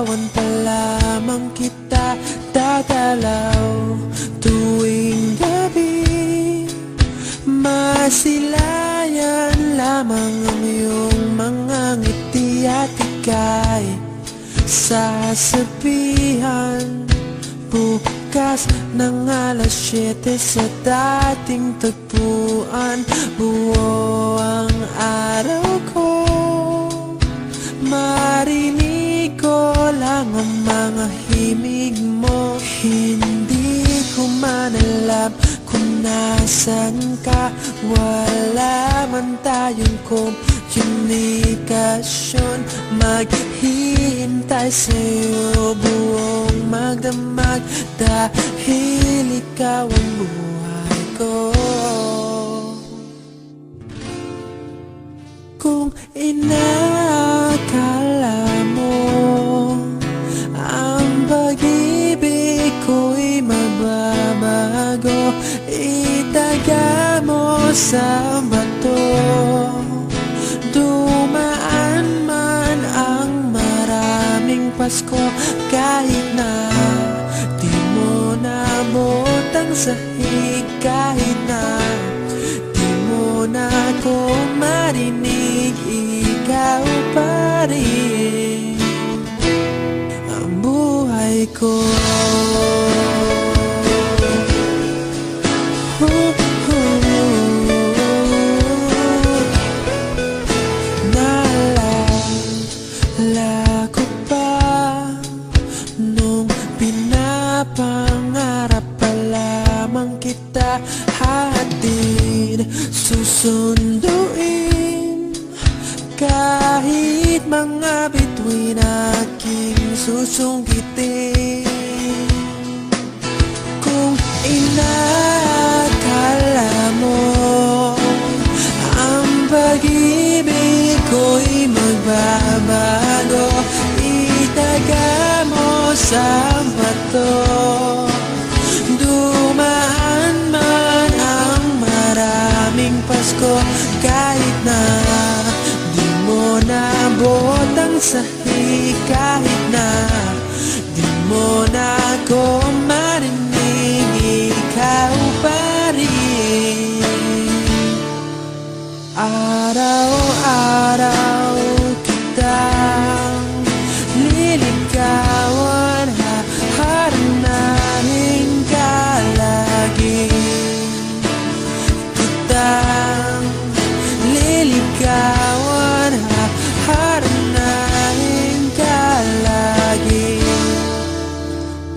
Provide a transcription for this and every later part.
Liligawan pa lamang kita dadalaw tuwing gabi. Masilayan lamang ang iyong mga ngiti at ika'y sasabihan bukas ng alas 7 sa dating tagpuan. Buo ang araw ko, marinig ko lang ang mga himig mo. Hindi ko man alam kung nasan ka, wala man tayong komunikasyon. Maghihintay sa'yo buong magdamag dahil ikaw ang buhay ko. Kung inakala mo ang pag-ibig ko'y magbabago, itaga mo sa bato. Dumaan man ang maraming Pasko, kahit na di mo naabot ang sahig, kahit na di mo na ako marinig, ikaw pa rin ang buhay ko. Naalala ko pa nung pinapangarap pa lamang kita, hatid susunduin kahit mga bituin aking susungkitin. Kung inakala mo ang pag-ibig ko'y magbabago, itaga mo sa bato. Dumaan man ang maraming Pasko, kahit na di mo naabot ang sahig, kahit na di mo na ako marinig, ikaw pa rin. Araw-araw kitang liligawan, haharanahin ka lagi. Kitang liligawan, haharanahin ka lagi.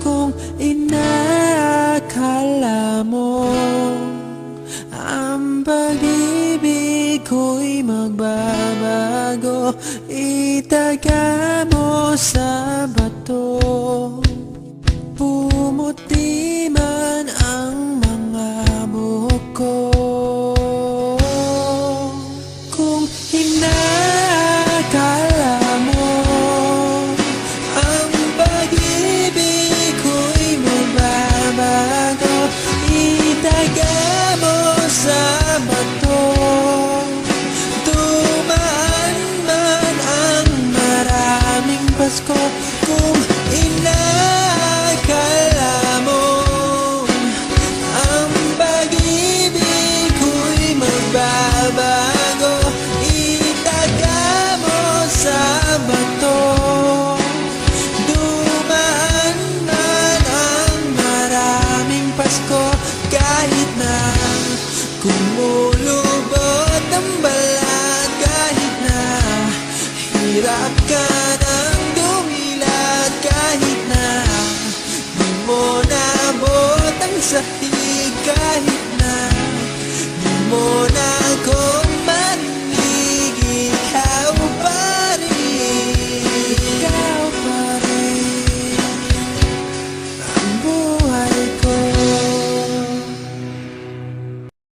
Kung inakala mo ang pag-ibig ko'y magbabago, itaga mo sa bato. Pumuti man ang mga buhok ko. Kung inakala mo ang pag-ibig ko'y magbabago, itaga mo sa bato. Dumaan man ang maraming Pasko, kung inakala mo ang pag-ibig ko'y magbabago, itaga mo sa bato. Dumaan man ang maraming Pasko, kahit na kumulubot ang balat, kahit na hirap ka ng dumilat, kahit na di mo naabot ang sakit.